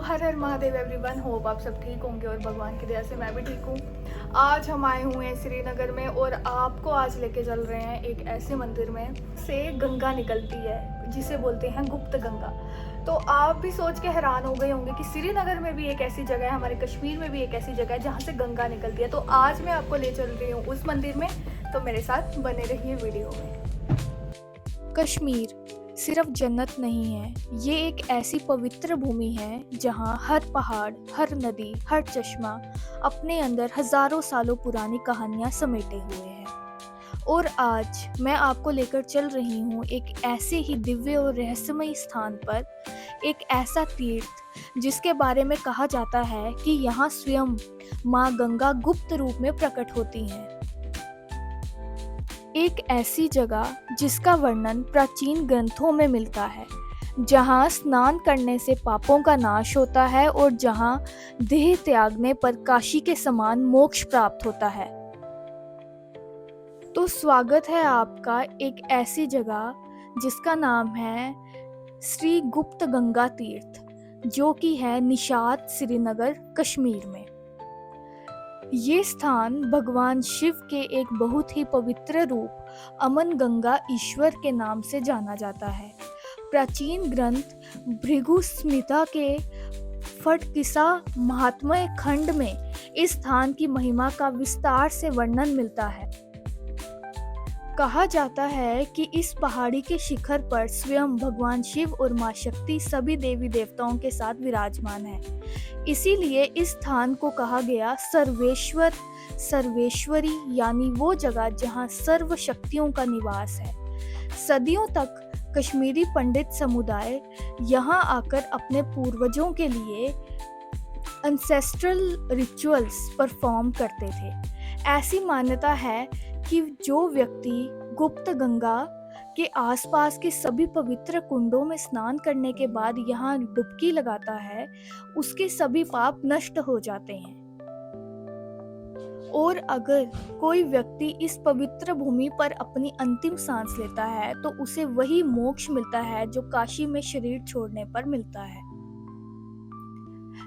हर हर Mahadev everyone. Hope आप सब ठीक होंगे और भगवान की दया से मैं भी ठीक हूँ। आज हम आए हुए हैं श्रीनगर में और आपको आज लेके चल रहे हैं एक ऐसे मंदिर में से गंगा निकलती है जिसे बोलते हैं गुप्त गंगा। तो आप भी सोच के हैरान हो गए होंगे कि श्रीनगर में भी एक ऐसी जगह है, हमारे कश्मीर में भी एक ऐसी जगह है जहाँ से गंगा निकलती है। तो आज मैं आपको ले चल रही हूँ उस मंदिर में, तो मेरे साथ बने रहिए वीडियो में। कश्मीर सिर्फ जन्नत नहीं है, ये एक ऐसी पवित्र भूमि है जहाँ हर पहाड़, हर नदी, हर चश्मा अपने अंदर हजारों सालों पुरानी कहानियाँ समेटे हुए हैं। और आज मैं आपको लेकर चल रही हूँ एक ऐसे ही दिव्य और रहस्यमय स्थान पर, एक ऐसा तीर्थ जिसके बारे में कहा जाता है कि यहाँ स्वयं माँ गंगा गुप्त रूप में प्रकट होती हैं। एक ऐसी जगह जिसका वर्णन प्राचीन ग्रंथों में मिलता है, जहाँ स्नान करने से पापों का नाश होता है और जहाँ देह त्यागने पर काशी के समान मोक्ष प्राप्त होता है। तो स्वागत है आपका एक ऐसी जगह जिसका नाम है श्री गुप्त गंगा तीर्थ, जो कि है निशात, श्रीनगर, कश्मीर में। ये स्थान भगवान शिव के एक बहुत ही पवित्र रूप अमन गंगा ईश्वर के नाम से जाना जाता है। प्राचीन ग्रंथ भृगु संहिता के फटकिसा महात्म्य खंड में इस स्थान की महिमा का विस्तार से वर्णन मिलता है। कहा जाता है कि इस पहाड़ी के शिखर पर स्वयं भगवान शिव और मां शक्ति सभी देवी देवताओं के साथ विराजमान है। इसीलिए इस स्थान को कहा गया सर्वेश्वर, सर्वेश्वरी, यानी वो जगह जहाँ सर्व शक्तियों का निवास है। सदियों तक कश्मीरी पंडित समुदाय यहाँ आकर अपने पूर्वजों के लिए एंसेस्ट्रल रिचुअल्स परफॉर्म करते थे। ऐसी मान्यता है कि जो व्यक्ति गुप्त गंगा के आसपास के सभी पवित्र कुंडों में स्नान करने के बाद यहाँ डुबकी लगाता है, उसके सभी पाप नष्ट हो जाते हैं। और अगर कोई व्यक्ति इस पवित्र भूमि पर अपनी अंतिम सांस लेता है तो उसे वही मोक्ष मिलता है जो काशी में शरीर छोड़ने पर मिलता है।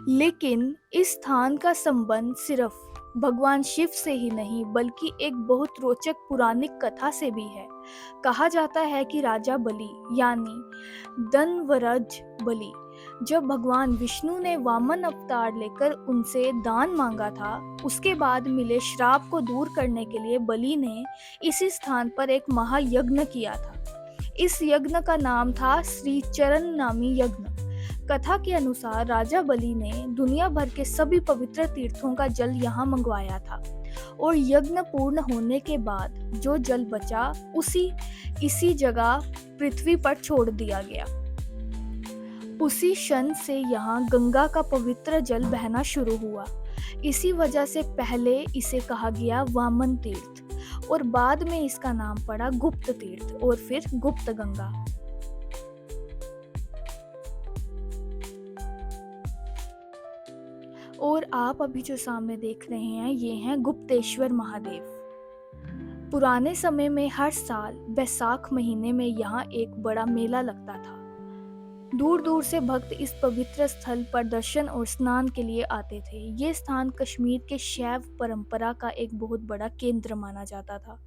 लेकिन इस स्थान का संबंध सिर्फ भगवान शिव से ही नहीं बल्कि एक बहुत रोचक पौराणिक कथा से भी है। कहा जाता है कि राजा बलि यानी धनवरज बलि, जब भगवान विष्णु ने वामन अवतार लेकर उनसे दान मांगा था, उसके बाद मिले श्राप को दूर करने के लिए बलि ने इसी स्थान पर एक महायज्ञ किया था। इस यज्ञ का नाम था श्री चरण नामी यज्ञ। कथा के अनुसार राजा बलि ने दुनिया भर के सभी पवित्र तीर्थों का जल यहाँ मंगवाया था और यज्ञ पूर्ण होने के बाद जो जल बचा इसी जगह पृथ्वी पर छोड़ दिया गया। उसी क्षण से यहाँ गंगा का पवित्र जल बहना शुरू हुआ। इसी वजह से पहले इसे कहा गया वामन तीर्थ और बाद में इसका नाम पड़ा गुप्त तीर्थ और फिर गुप्त गंगा। और आप अभी जो सामने देख रहे हैं ये हैं गुप्तेश्वर महादेव। पुराने समय में हर साल बैसाख महीने में यहाँ एक बड़ा मेला लगता था। दूर दूर से भक्त इस पवित्र स्थल पर दर्शन और स्नान के लिए आते थे। ये स्थान कश्मीर के शैव परंपरा का एक बहुत बड़ा केंद्र माना जाता था।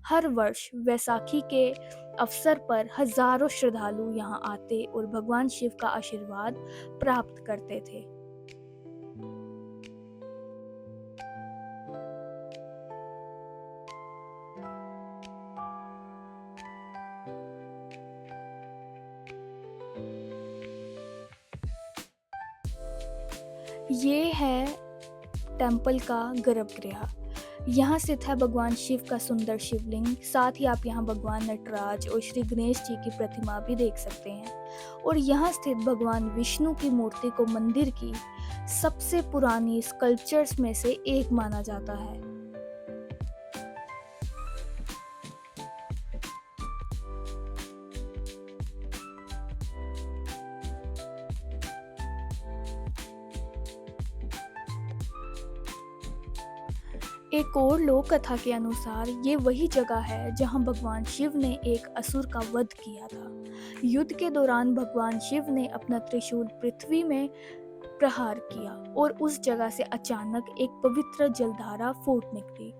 हर वर्ष वैसाखी के अवसर पर हजारों श्रद्धालु यहाँ आते और भगवान शिव का आशीर्वाद प्राप्त करते थे। ये है टेम्पल का गर्भगृह। यहाँ स्थित है भगवान शिव का सुंदर शिवलिंग। साथ ही आप यहाँ भगवान नटराज और श्री गणेश जी की प्रतिमा भी देख सकते हैं। और यहाँ स्थित भगवान विष्णु की मूर्ति को मंदिर की सबसे पुरानी स्कल्पचर्स में से एक माना जाता है। एक और लोक कथा के अनुसार ये वही जगह है जहां भगवान शिव ने एक असुर का वध किया था। युद्ध के दौरान भगवान शिव ने अपना त्रिशूल पृथ्वी में प्रहार किया और उस जगह से अचानक एक पवित्र जलधारा फूट निकली।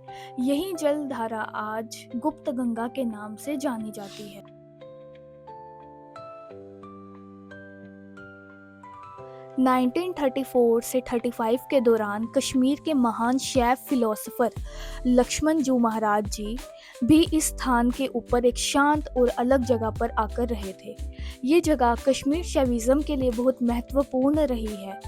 यही जलधारा आज गुप्त गंगा के नाम से जानी जाती है। 1934 से 35 के दौरान कश्मीर के महान शैव फिलोसोफर लक्ष्मण जू महाराज जी भी इस स्थान के ऊपर एक शांत और अलग जगह पर आकर रहे थे। ये जगह कश्मीर शैविज्म के लिए बहुत महत्वपूर्ण रही है।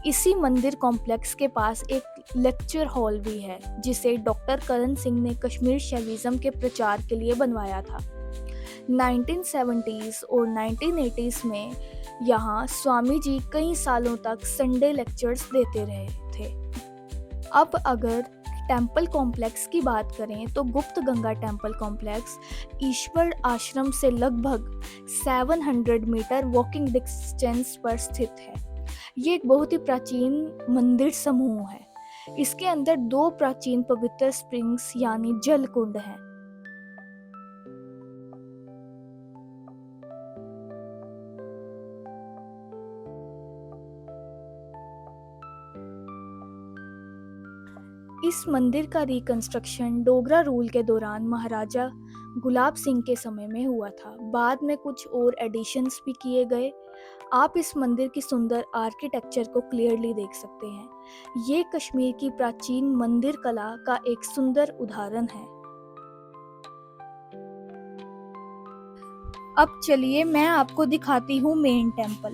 इसी मंदिर कॉम्प्लेक्स के पास एक लेक्चर हॉल भी है जिसे डॉक्टर करण सिंह ने कश्मीर शैविज्म के प्रचार के लिए बनवाया था। 1970s और 1980s में यहाँ स्वामी जी कई सालों तक संडे लेक्चर्स देते रहे थे। अब अगर टेम्पल कॉम्प्लेक्स की बात करें तो गुप्त गंगा टेम्पल कॉम्प्लेक्स ईश्वर आश्रम से लगभग 700 मीटर वॉकिंग डिस्टेंस पर स्थित है। ये एक बहुत ही प्राचीन मंदिर समूह है। इसके अंदर 2 प्राचीन पवित्र स्प्रिंग्स यानी जल कुंड हैं। इस मंदिर का रिकंस्ट्रक्शन डोगरा रूल के दौरान महाराजा गुलाब सिंह के समय में हुआ था। बाद में कुछ और एडिशंस भी किए गए। आप इस मंदिर की सुंदर आर्किटेक्चर को क्लियरली देख सकते हैं। ये कश्मीर की प्राचीन मंदिर कला का एक सुंदर उदाहरण है। अब चलिए मैं आपको दिखाती हूँ मेन टेम्पल।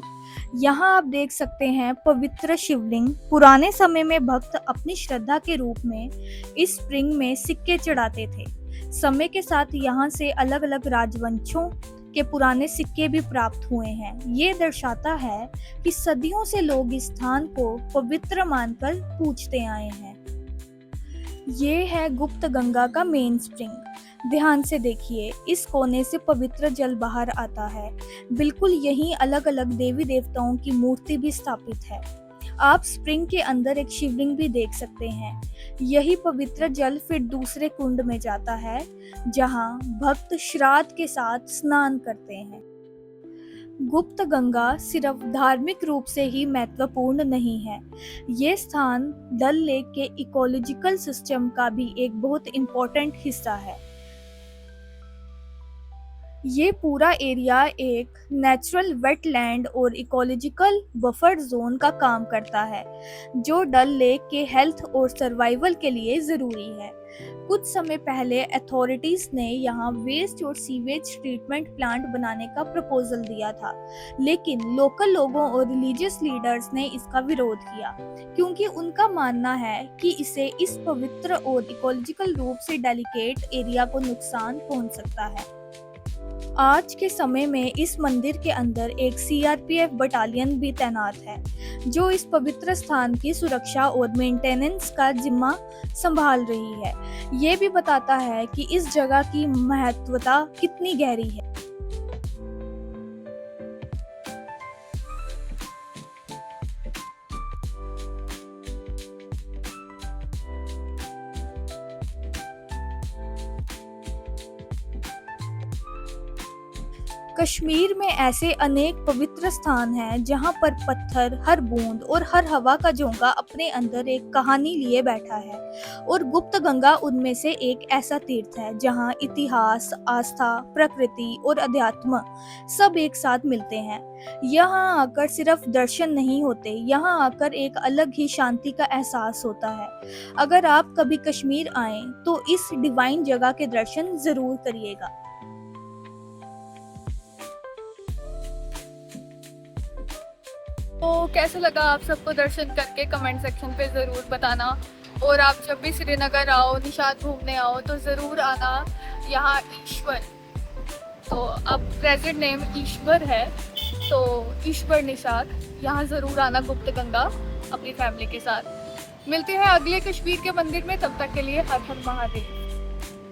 यहाँ आप देख सकते हैं पवित्र शिवलिंग। पुराने समय में भक्त अपनी श्रद्धा के रूप में इस स्प्रिंग में सिक्के चढ़ाते थे। समय के साथ यहाँ से अलग अलग राजवंशों के पुराने सिक्के भी प्राप्त हुए हैं। ये दर्शाता है कि सदियों से लोग इस स्थान को पवित्र मानकर पूजते आए हैं। ये है गुप्त गंगा का मेन स्प्रिंग। ध्यान से देखिए, इस कोने से पवित्र जल बाहर आता है। बिल्कुल यहीं अलग अलग देवी देवताओं की मूर्ति भी स्थापित है। आप स्प्रिंग के अंदर एक शिवलिंग भी देख सकते हैं। यही पवित्र जल फिर दूसरे कुंड में जाता है जहां भक्त श्राद्ध के साथ स्नान करते हैं। गुप्त गंगा सिर्फ धार्मिक रूप से ही महत्वपूर्ण नहीं है। ये स्थान डल लेक के इकोलॉजिकल सिस्टम का भी एक बहुत इम्पोर्टेंट हिस्सा है। ये पूरा एरिया एक नेचुरल वेटलैंड और इकोलॉजिकल बफर जोन का काम करता है, जो डल लेक के हेल्थ और सर्वाइवल के लिए ज़रूरी है। कुछ समय पहले अथॉरिटीज़ ने यहाँ वेस्ट और सीवेज ट्रीटमेंट प्लांट बनाने का प्रपोजल दिया था, लेकिन लोकल लोगों और रिलीजियस लीडर्स ने इसका विरोध किया क्योंकि उनका मानना है कि इससे इस पवित्र और इकोलॉजिकल रूप से डेलिकेट एरिया को नुकसान पहुँच सकता है। आज के समय में इस मंदिर के अंदर एक सीआरपीएफ बटालियन भी तैनात है, जो इस पवित्र स्थान की सुरक्षा और मेंटेनेंस का जिम्मा संभाल रही है। ये भी बताता है कि इस जगह की महत्वता कितनी गहरी है। कश्मीर में ऐसे अनेक पवित्र स्थान हैं जहां पर पत्थर, हर बूंद और हर हवा का झोंका अपने अंदर एक कहानी लिए बैठा है, और गुप्त गंगा उनमें से एक ऐसा तीर्थ है जहां इतिहास, आस्था, प्रकृति और अध्यात्म सब एक साथ मिलते हैं। यहाँ आकर सिर्फ दर्शन नहीं होते, यहाँ आकर एक अलग ही शांति का एहसास होता है। अगर आप कभी कश्मीर आएं तो इस डिवाइन जगह के दर्शन जरूर करिएगा। तो कैसा लगा आप सबको दर्शन करके कमेंट सेक्शन पे ज़रूर बताना। और आप जब भी श्रीनगर आओ, निशात घूमने आओ तो ज़रूर आना यहाँ ईश्वर। तो अब प्रेजेंट नेम ईश्वर है, तो ईश्वर निशात यहाँ ज़रूर आना गुप्त गंगा अपनी फैमिली के साथ। मिलते हैं अगले कश्मीर के मंदिर में, तब तक के लिए हर हर महादेव।